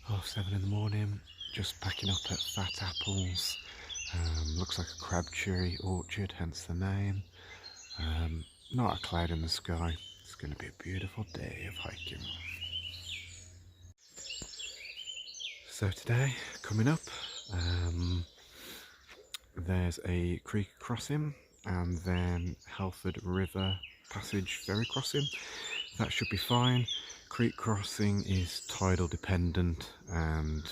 7:30 in the morning, just packing up at Fat Apples. Looks like a crabtree orchard, hence the name. Not a cloud in the sky. It's going to be a beautiful day of hiking. So today, coming up, there's a creek crossing and then Helford River Passage ferry crossing. That should be fine. Creek crossing is tidal dependent and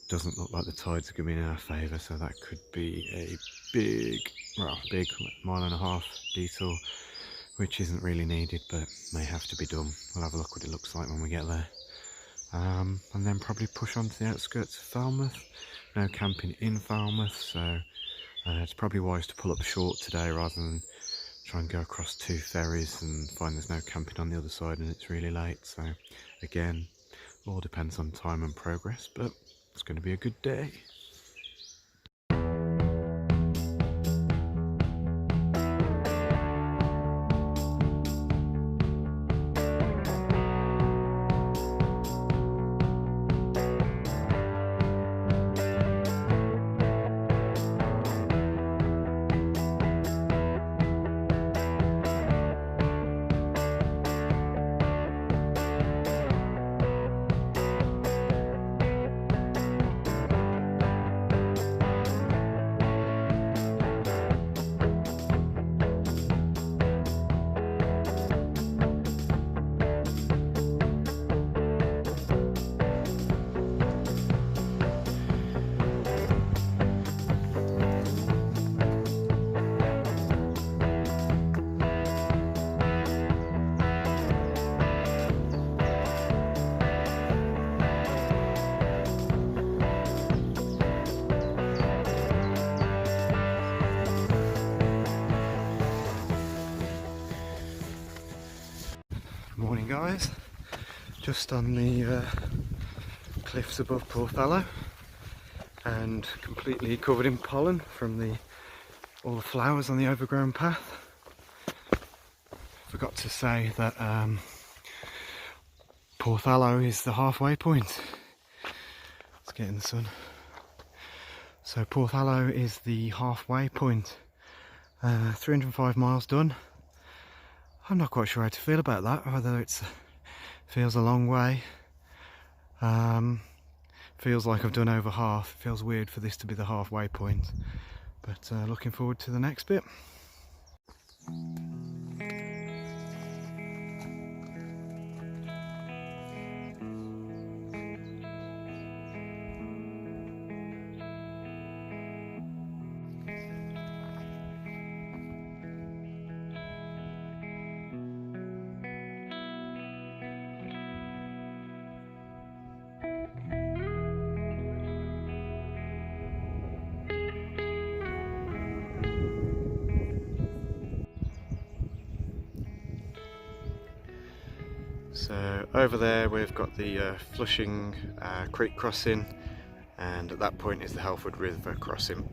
doesn't look like the tides are going to be in our favour, so that could be a big 1.5-mile detour, which isn't really needed but may have to be done. We'll have a look what it looks like when we get there. And then probably push on to the outskirts of Falmouth. No camping in Falmouth, so it's probably wise to pull up short today rather than try and go across 2 ferries and find there's no camping on the other side and it's really late. So again, all depends on time and progress, but it's going to be a good day. Morning guys, just on the cliffs above Porthallow and completely covered in pollen from all the flowers on the overgrown path. Forgot to say that Porthallow is the halfway point. Let's get in the sun. So Porthallow is the halfway point, 305 miles done. I'm not quite sure how to feel about that, whether it feels a long way, feels like I've done over half. It feels weird for this to be the halfway point, but looking forward to the next bit. So over there we've got the Flushing Creek crossing, and at that point is the Helford River crossing.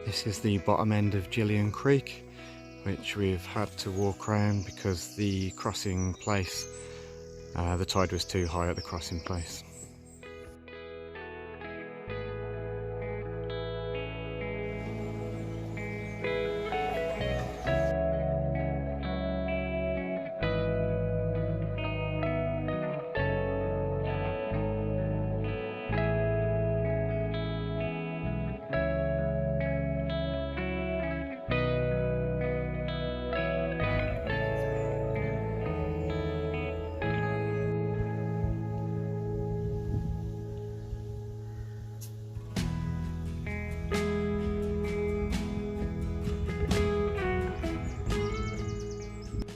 This is the bottom end of Gwithian Creek, which we've had to walk around because the crossing place, the tide was too high at the crossing place.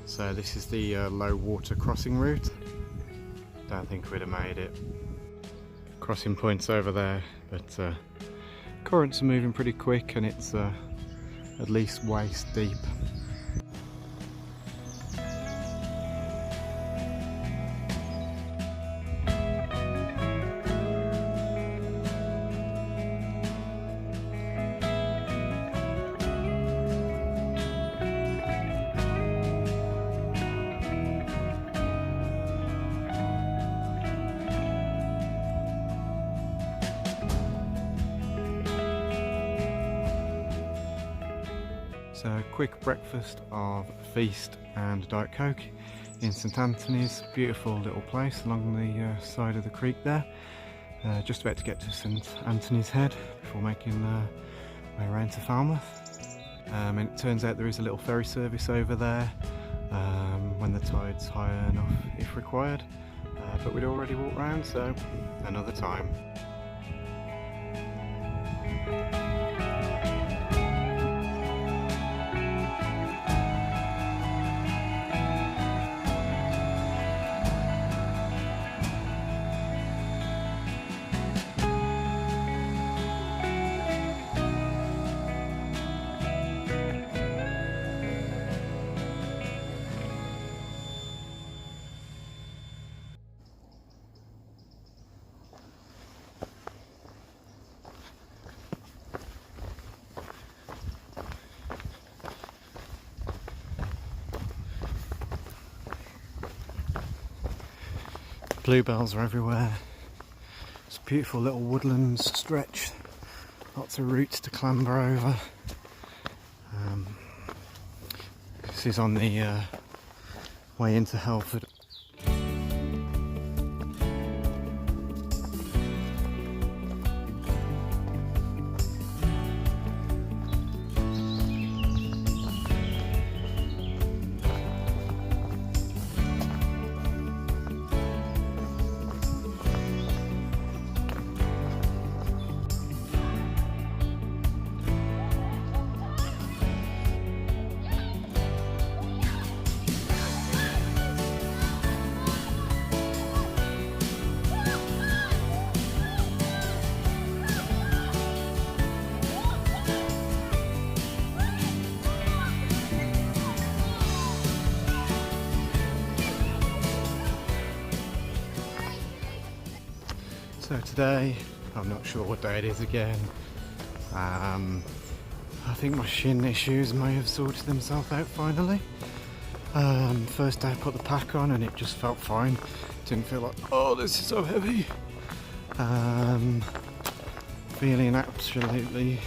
So this is the low water crossing route. Don't think we'd have made it. Crossing points over there, but currents are moving pretty quick and it's at least waist deep. So quick breakfast of feast and Diet Coke in St Anthony's, beautiful little place along the side of the creek there. Just about to get to St Anthony's Head before making my way around to Falmouth. And it turns out there is a little ferry service over there when the tide's high enough if required, but we'd already walked round, so another time. Bluebells are everywhere. It's a beautiful little woodlands stretch. Lots of roots to clamber over. This is on the way into Helford. So today, I'm not sure what day it is again. I think my shin issues may have sorted themselves out finally. First day I put the pack on and it just felt fine. Didn't feel like, oh, this is so heavy. Feeling absolutely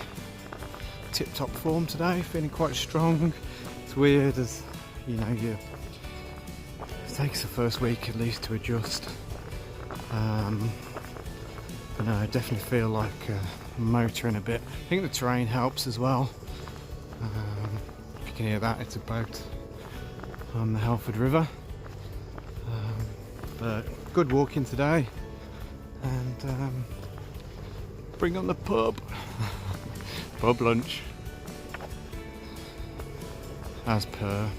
tip-top form today, feeling quite strong. It's weird, as you know, it takes the first week at least to adjust. But no, I definitely feel like motoring a bit. I think the terrain helps as well. If you can hear that, it's a boat on the Helford River. But good walking today, and bring on the pub. Pub lunch, as per.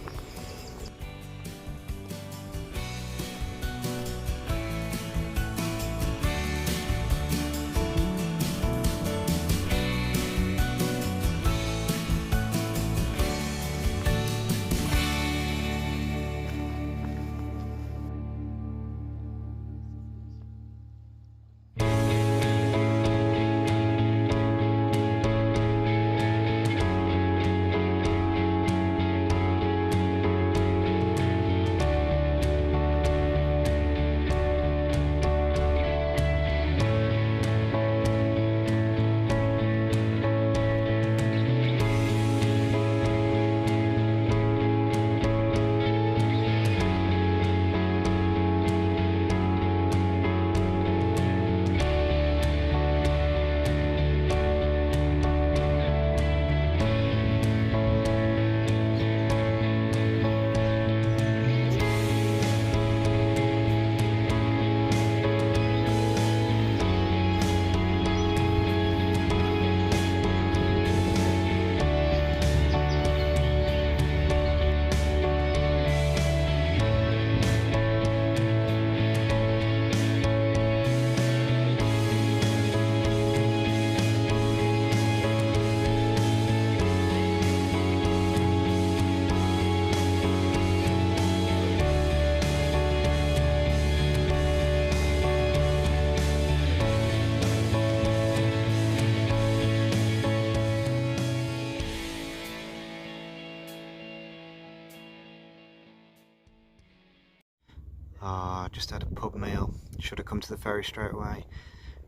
Just had a pub meal. Should have come to the ferry straight away.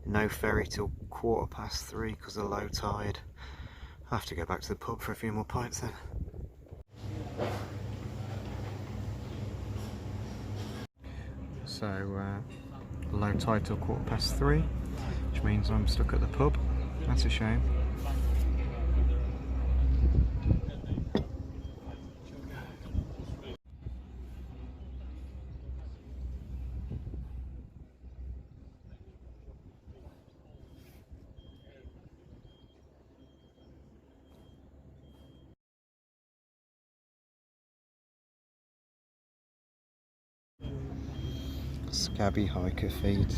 No ferry till 3:15 because of low tide. I'll have to go back to the pub for a few more pints then. So low tide till 3:15, which means I'm stuck at the pub. That's a shame. Scabby hiker feet.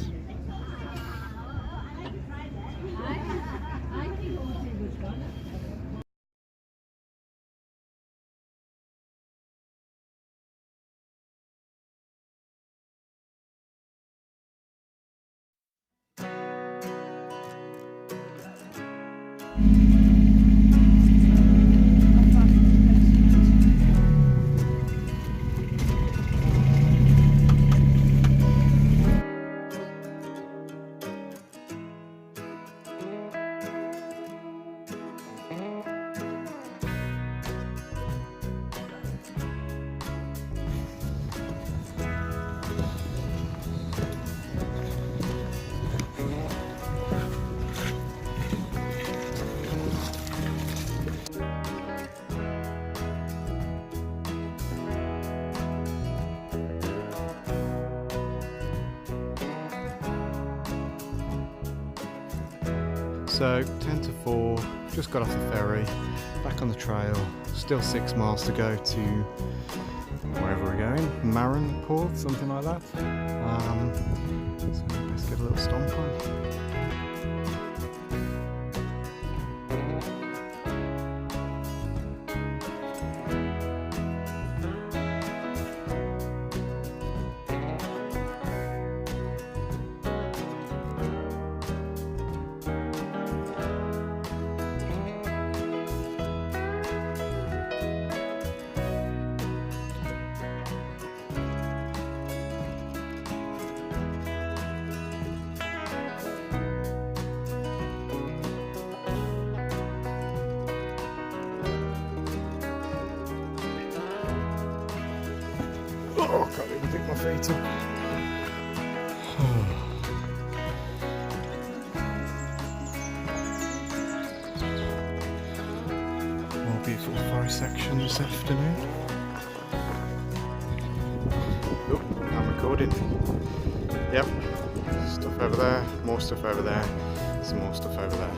So 10 to 4, just got off the ferry, back on the trail, still 6 miles to go to wherever we're going, Maenporth, something like that. So let's get a little stomp on. Oh, I can't even pick my feet up. More beautiful forest section this afternoon. Oh, I'm recording. Yep. Stuff over there, more stuff over there, some more stuff over there.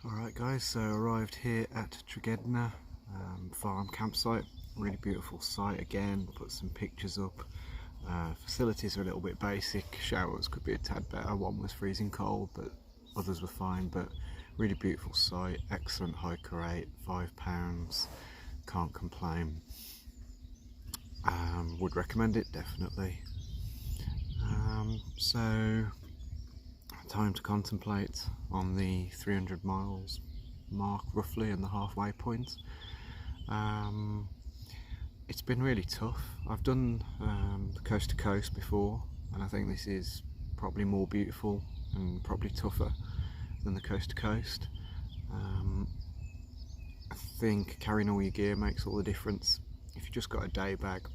Alright guys, so arrived here at Gwithian farm campsite. Really beautiful site again, put some pictures up. Facilities are a little bit basic, showers could be a tad better, one was freezing cold but others were fine, but really beautiful site, excellent hiker rate, £5, can't complain. Would recommend it definitely. So time to contemplate on the 300 miles mark roughly and the halfway point. It's been really tough. I've done the coast to coast before and I think this is probably more beautiful and probably tougher than the coast to coast. I think carrying all your gear makes all the difference. If you've just got a day bag,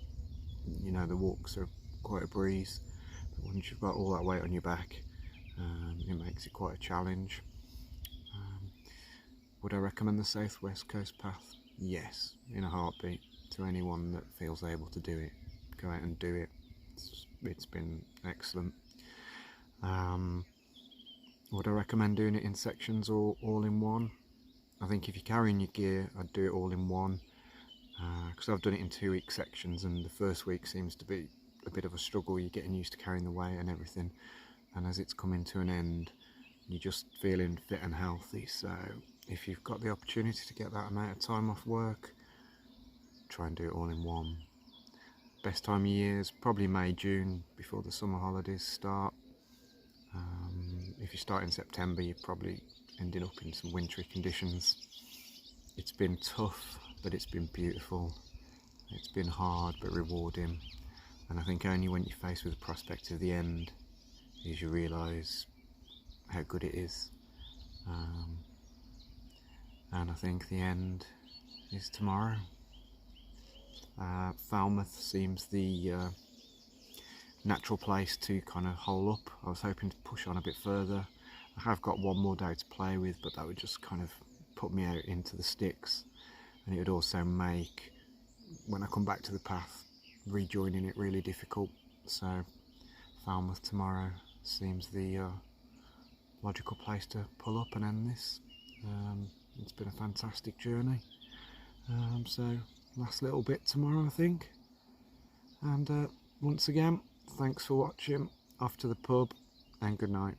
you know, the walks are quite a breeze, but once you've got all that weight on your back, it makes it quite a challenge. Would I recommend the Southwest Coast Path? Yes, in a heartbeat, to anyone that feels able to do it. Go out and do it. It's been excellent. Would I recommend doing it in sections or all in one? I think if you're carrying your gear, I'd do it all in one, because I've done it in 2-week sections and the first week seems to be a bit of a struggle. You're getting used to carrying the weight and everything, and as it's coming to an end you're just feeling fit and healthy, so if you've got the opportunity to get that amount of time off work, try and do it all in one. Best time of year is probably May, June, before the summer holidays start. If you start in September, you're probably ending up in some wintry conditions. It's been tough, but it's been beautiful. It's been hard but rewarding, and I think only when you're faced with the prospect of the end is you realise how good it is. And I think the end is tomorrow. Falmouth seems the natural place to kind of hole up. I was hoping to push on a bit further. I have got one more day to play with, but that would just kind of put me out into the sticks, and it would also make, when I come back to the path, rejoining it really difficult. So Falmouth tomorrow seems the logical place to pull up and end this. It's been a fantastic journey. So last little bit tomorrow, I think. And once again, thanks for watching. Off to the pub, and good night.